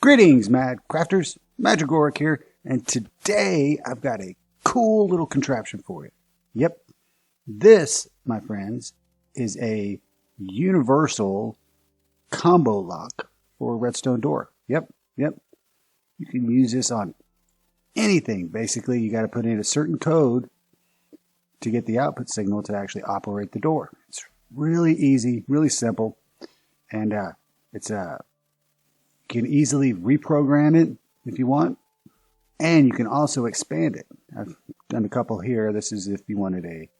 Greetings, Mad Crafters. Madragoric here, and today I've got a cool little contraption for you. Yep, this, my friends, is a universal combo lock for a redstone door. Yep. You can use this on anything. Basically, you got to put in a certain code to get the output signal to actually operate the door. It's really easy, really simple, and you can easily reprogram it if you want, and you can also expand it. I've done a couple here. This is if you wanted a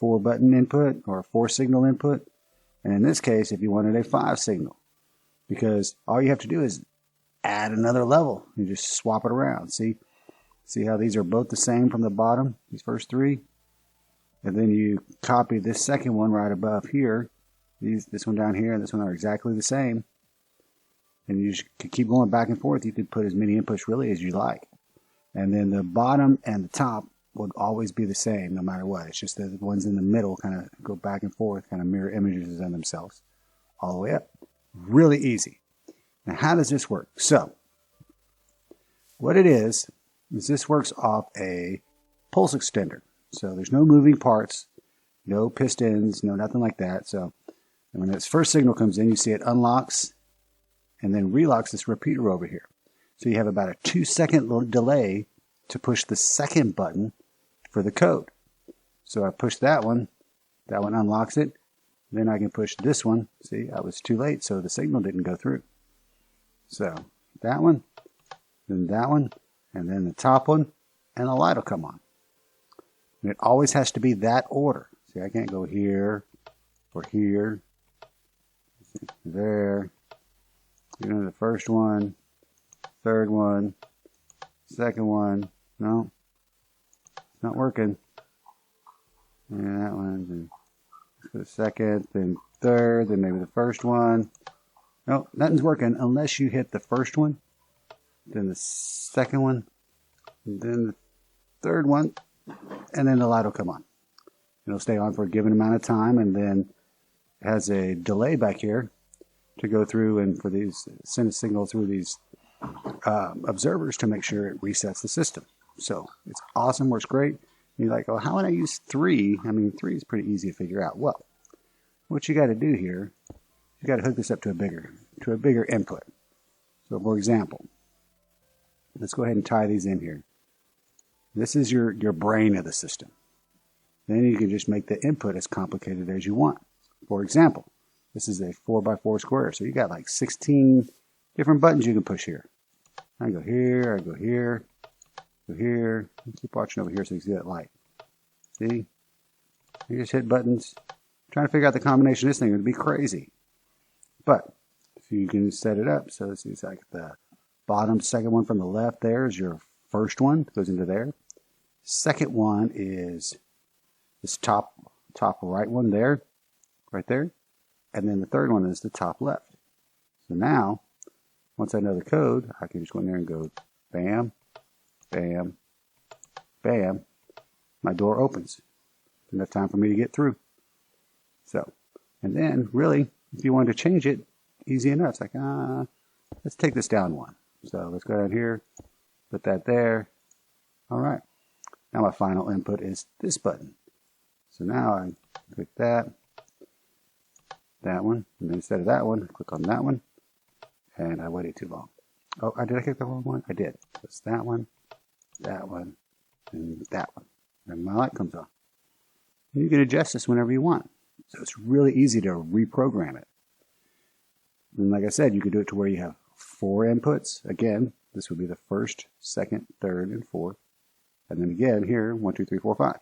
4-button input or a 4-signal input, and in this case, if you wanted a 5-signal, because all you have to do is add another level. You just swap it around. See how these are both the same from the bottom, these first three? And then you copy this second one right above here. This one down here and this one are exactly the same. And you just could keep going back and forth. You could put as many inputs really as you like. And then the bottom and the top would always be the same no matter what. It's just that the ones in the middle kind of go back and forth, kind of mirror images of themselves all the way up. Really easy. Now, how does this work? So, what it is this works off a pulse extender. So there's no moving parts, no pistons, no nothing like that. So when this first signal comes in, you see it unlocks and then relocks this repeater over here. So you have about a 2-second delay to push the second button for the code. So I push that one unlocks it. Then I can push this one. See, I was too late, so the signal didn't go through. So that one, then that one, and then the top one, and the light will come on. And it always has to be that order. See, I can't go here or here, there. You know, the first one, third one, second one. No, it's not working. And that one, then the second, then third, then maybe the first one. No, nothing's working unless you hit the first one, then the second one, then the third one, and then the light will come on. It'll stay on for a given amount of time, and then it has a delay back here to go through and for these send a signal through these observers to make sure it resets the system. So it's awesome, works great. And you're like, oh, how would I use 3? I mean, 3 is pretty easy to figure out. Well, what you got to do here, you got to hook this up to a bigger input. So for example, let's go ahead and tie these in here. This is your brain of the system. Then you can just make the input as complicated as you want. For example, this is a 4x4 square, so you got like 16 different buttons you can push here. I go here, I go here, go here. Keep watching over here so you can see that light. See? You just hit buttons. Trying to figure out the combination of this thing would be crazy. But if you can set it up, so this is like the bottom second one from the left there is your first one, goes into there. Second one is this top right one there, right there. And then the third one is the top left. So now, once I know the code, I can just go in there and go bam, bam, bam. My door opens. Enough time for me to get through. So, and then really, if you wanted to change it, easy enough. It's like, let's take this down one. So let's go down here, put that there. All right. Now my final input is this button. So now I click that one, and then instead of that one, I click on that one, and I waited too long. Oh, did I click the wrong one? I did. So it's that one, and that one. And my light comes on. And you can adjust this whenever you want. So it's really easy to reprogram it. And like I said, you could do it to where you have 4 inputs. Again, this would be the first, second, third, and fourth. And then again here, 1, 2, 3, 4, 5.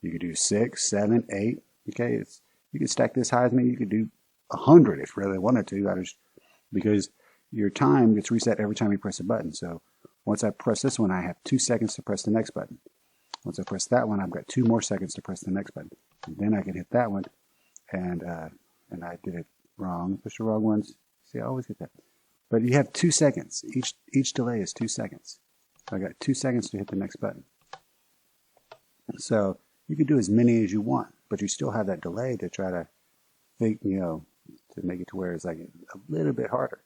You could do 6, 7, 8. Okay, you could stack this high as many. You could do 100 if you really wanted to. Because your time gets reset every time you press a button. So once I press this one, I have 2 seconds to press the next button. Once I press that one, I've got 2 more seconds to press the next button. And then I can hit that one, and I did it wrong. Push the wrong ones. See, I always get that. But you have 2 seconds. Each delay is 2 seconds. So I got 2 seconds to hit the next button. So you can do as many as you want, but you still have that delay to try to think, to make it to where it's like a little bit harder.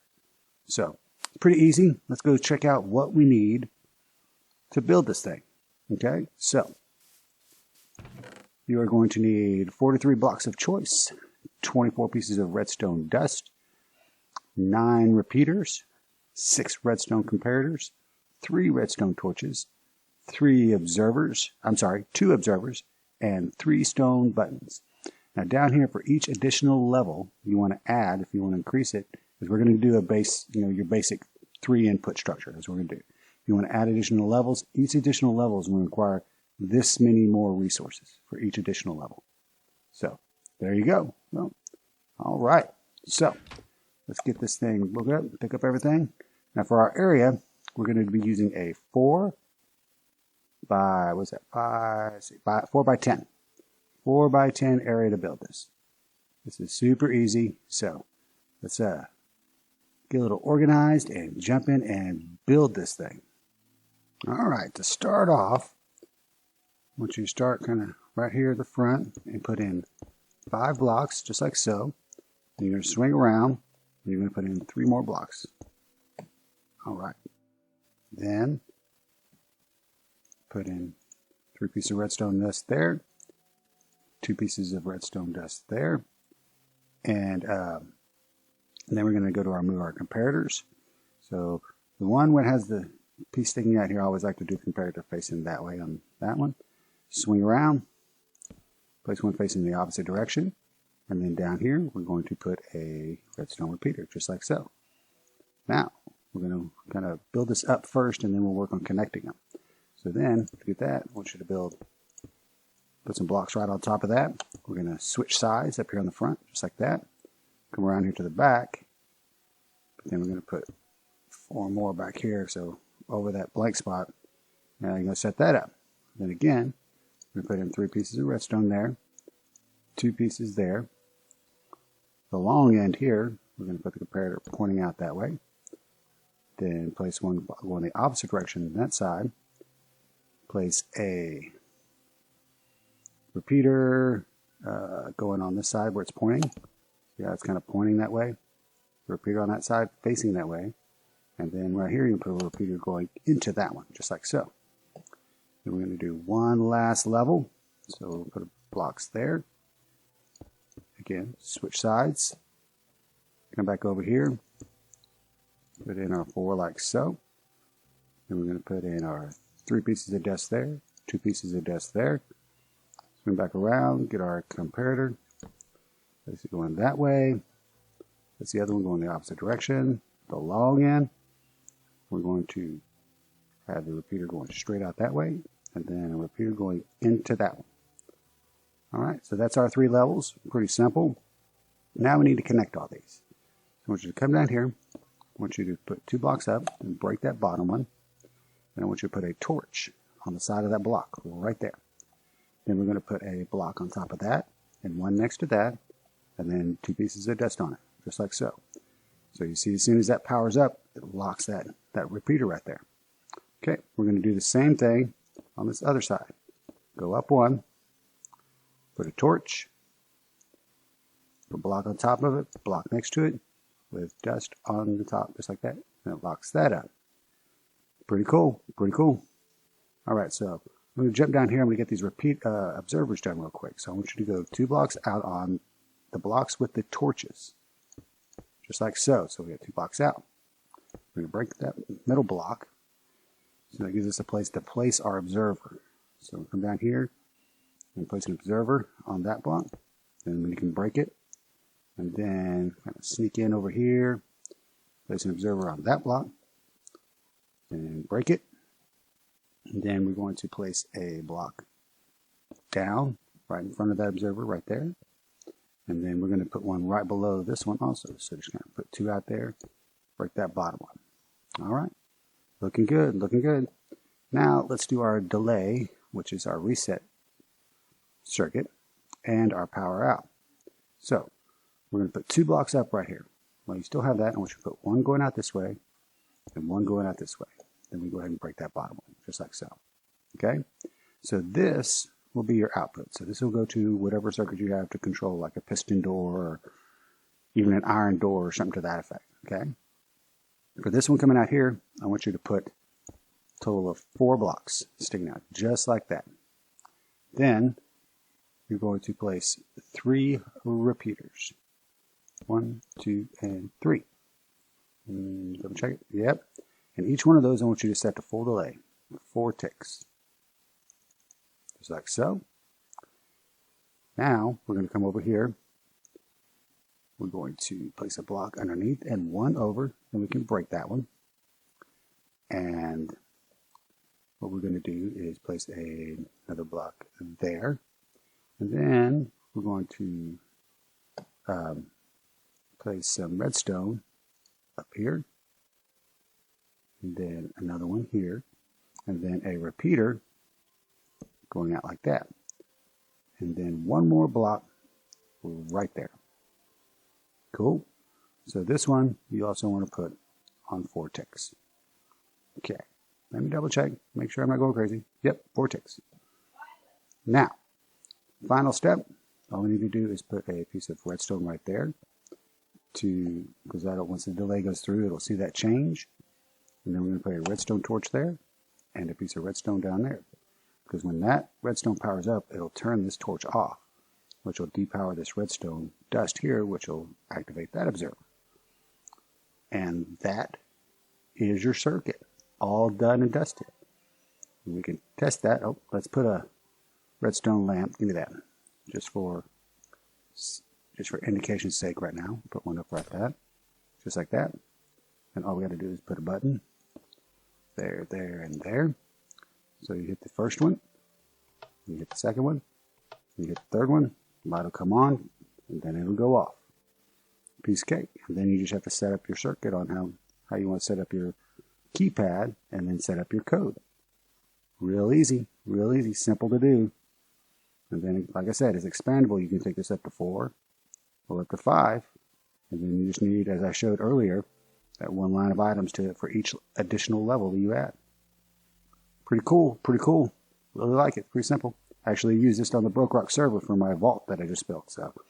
So pretty easy. Let's go check out what we need to build this thing. Okay, so you are going to need 43 blocks of choice, 24 pieces of redstone dust, 9 repeaters, 6 redstone comparators, 3 redstone torches, 2 observers, and 3 stone buttons. Now down here for each additional level you want to add, if you want to increase it, is we're going to do a base, your basic 3 input structure. That's what we're going to do. If you want to add additional levels, each additional level is going to require this many more resources for each additional level. So there you go. Well, all right. So let's get this thing booked up, pick up everything. Now for our area, we're going to be using a 4 by 10. 4 by 10 area to build this. This is super easy. So let's get a little organized and jump in and build this thing. All right, to start off, I want you to start kind of right here at the front and put in 5 blocks, just like so. And you're going to swing around, and you're going to put in 3 more blocks. All right. Then put in 3 pieces of redstone dust there, 2 pieces of redstone dust there, and then we're going to go to move our comparators. So the one that has the piece sticking out here, I always like to do comparator facing that way on that one. Swing around, place one facing the opposite direction, and then down here we're going to put a redstone repeater, just like so. Now we're going to kind of build this up first, and then we'll work on connecting them. So then, to get that, I want you to put some blocks right on top of that. We're going to switch sides up here on the front, just like that. Come around here to the back, but then we're going to put 4 more back here, so over that blank spot. Now you're going to set that up. Then again, we're going to put in 3 pieces of redstone there, 2 pieces there. The long end here, we're going to put the comparator pointing out that way. Then place one going the opposite direction on that side. Place a repeater going on this side where it's pointing. Yeah, it's kind of pointing that way. Repeater on that side facing that way. And then right here you can put a repeater going into that one, just like so. Then we're going to do one last level. So we'll put blocks there. Again, switch sides. Come back over here. Put in our 4 like so. Then we're going to put in our 3 pieces of dust there, 2 pieces of dust there. Swing back around, get our comparator. Place it going that way. That's the other one going the opposite direction. The long end, we're going to have the repeater going straight out that way, and then a repeater going into that one. All right, so that's our 3 levels. Pretty simple. Now we need to connect all these. I want you to come down here. I want you to put 2 blocks up and break that bottom one. And I want you to put a torch on the side of that block right there. Then we're going to put a block on top of that, and one next to that, and then 2 pieces of dust on it, just like so. So you see, as soon as that powers up, it locks that repeater right there. Okay, we're going to do the same thing on this other side. Go up 1, put a torch, put a block on top of it, block next to it, with dust on the top, just like that, and it locks that up. Pretty cool, pretty cool. All right, so I'm going to jump down here. I'm going to get these observers done real quick. So I want you to go 2 blocks out on the blocks with the torches, just like so. So we got 2 blocks out. We're going to break that middle block. So that gives us a place to place our observer. So we'll come down here and place an observer on that block. Then we can break it. And then kind of sneak in over here, place an observer on that block, and break it. And then we're going to place a block down right in front of that observer right there. And then we're going to put one right below this one also. So just kind of put 2 out there, break that bottom one. All right, looking good, looking good. Now let's do our delay, which is our reset circuit, and our power out. So we're going to put 2 blocks up right here. Well, you still have that. I want you to put 1 going out this way and 1 going out this way. Then we go ahead and break that bottom one, just like so. Okay? So this will be your output. So this will go to whatever circuit you have to control, like a piston door or even an iron door or something to that effect. Okay? For this one coming out here, I want you to put a total of 4 blocks sticking out, just like that. Then you're going to place 3 repeaters. 1, 2, and 3. Double check it. Yep. And each one of those I want you to set to full delay. 4 ticks. Just like so. Now we're going to come over here. We're going to place a block underneath and 1 over, and we can break that one. And what we're going to do is place another block there. And then we're going to place some redstone up here. And then another one here. And then a repeater going out like that. And then 1 more block right there. Cool. So this one you also want to put on 4 ticks. Okay. Let me double check. Make sure I'm not going crazy. Yep, 4 ticks. Now, final step. All we need to do is put a piece of redstone right there. Because once the delay goes through, it'll see that change. And then we're going to put a redstone torch there and a piece of redstone down there. Because when that redstone powers up, it'll turn this torch off, which will depower this redstone dust here, which will activate that observer. And that is your circuit, all done and dusted. And we can test that. Oh, let's put a redstone lamp. Give me that, just for indication's sake right now. Put one up like that, just like that. And all we got to do is put a button there, there, and there. So you hit the first one, you hit the second one, you hit the third one, light will come on, and then it'll go off. Piece of cake. And then you just have to set up your circuit on how you want to set up your keypad, and then set up your code. Real easy, simple to do. And then, like I said, it's expandable. You can take this up to 4 or up to 5, and then you just need, as I showed earlier, that 1 line of items for each additional level that you add. Pretty cool. Really like it. Pretty simple. I actually used this on the Madragoric server for my vault that I just built. So if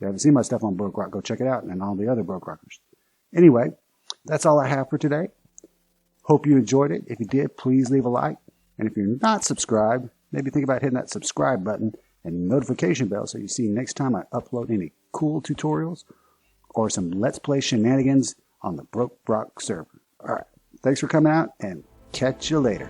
you haven't seen my stuff on Madragoric, go check it out, and all the other Madragoricers. Anyway, that's all I have for today. Hope you enjoyed it. If you did, please leave a like. And if you're not subscribed, maybe think about hitting that subscribe button and notification bell so you see next time I upload any cool tutorials or some Let's Play shenanigans on the Madragoric server. All right. Thanks for coming out, and catch you later.